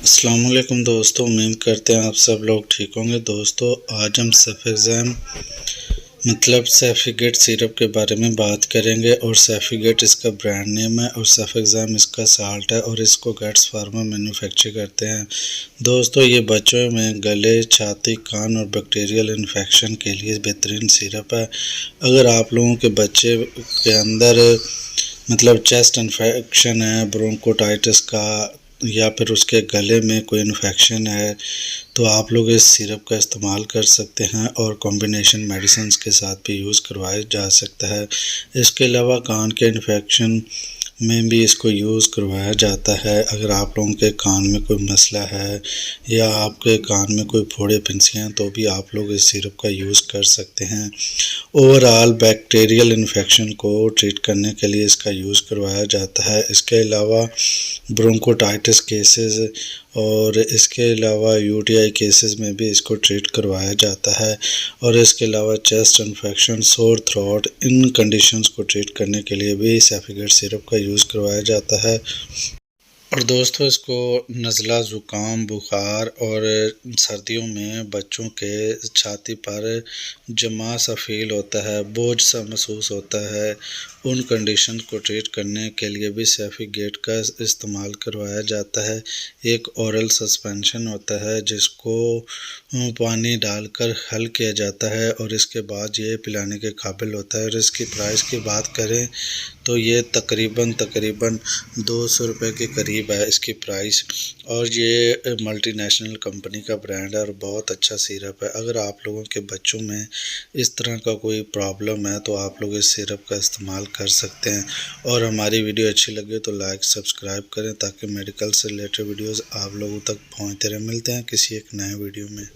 अस्सलामुअलैकुम दोस्तों, उम्मीद करते हैं आप सब लोग ठीक होंगे। दोस्तों, आज हम सेफेज़ैम सेफिगेट सिरप के बारे में बात करेंगे। और सेफिगेट इसका ब्रांड नेम है और सेफेज़ैम इसका साल्ट है और इसको गेट्स फार्मा मैन्युफैक्चर करते हैं। दोस्तों, ये बच्चों में गले, छाती, कान और बैक्टीरियल इन्फेक्शन के लिए बेहतरीन सिरप है। अगर आप लोगों के बच्चे के अंदर चेस्ट इन्फेक्शन है, ब्रोंकोटाइटिस का, या फिर उसके गले में कोई इन्फेक्शन है, तो आप लोग इस सिरप का इस्तेमाल कर सकते हैं और कॉम्बिनेशन मेडिसिन्स के साथ भी यूज़ करवाया जा सकता है। इसके अलावा कान के इन्फेक्शन में भी इसको यूज़ करवाया जाता है। अगर आप लोगों के कान में कोई मसला है या आपके कान में कोई फोड़े फिंसियाँ हैं, तो भी आप लोग इस सिरप का यूज़ कर सकते हैं। ओवरऑल बैक्टीरियल इन्फेक्शन को ट्रीट करने के लिए इसका यूज़ करवाया जाता है। इसके अलावा ब्रोंकोटाइटिस केसेस और इसके अलावा यूटीआई केसेस में भी इसको ट्रीट करवाया जाता है। और इसके अलावा चेस्ट इन्फेक्शन, सोर थ्रोट, इन कंडीशंस को ट्रीट करने के लिए भी सेफिगेट सिरप का यूज़ करवाया जाता है। और दोस्तों, इसको नज़ला, ज़ुकाम, बुखार और सर्दियों में बच्चों के छाती पर जमा सा फील होता है, बोझ सा महसूस होता है, उन कंडीशन को ट्रीट करने के लिए भी सेफिगेट का इस्तेमाल करवाया जाता है। एक ओरल सस्पेंशन होता है जिसको पानी डालकर हल किया जाता है और इसके बाद ये पिलाने के काबिल होता है। और इसकी प्राइस की बात करें तो ये तकरीबन 200 रुपये के करीब है इसकी प्राइस। और ये मल्टीनेशनल कंपनी का ब्रांड है और बहुत अच्छा सिरप है। अगर आप लोगों के बच्चों में इस तरह का कोई प्रॉब्लम है तो आप लोग इस सिरप का इस्तेमाल कर सकते हैं। और हमारी वीडियो अच्छी लगे तो लाइक, सब्सक्राइब करें ताकि मेडिकल से रिलेटेड वीडियोज़ आप लोगों तक पहुँचते रहे। मिलते हैं किसी एक नए वीडियो में।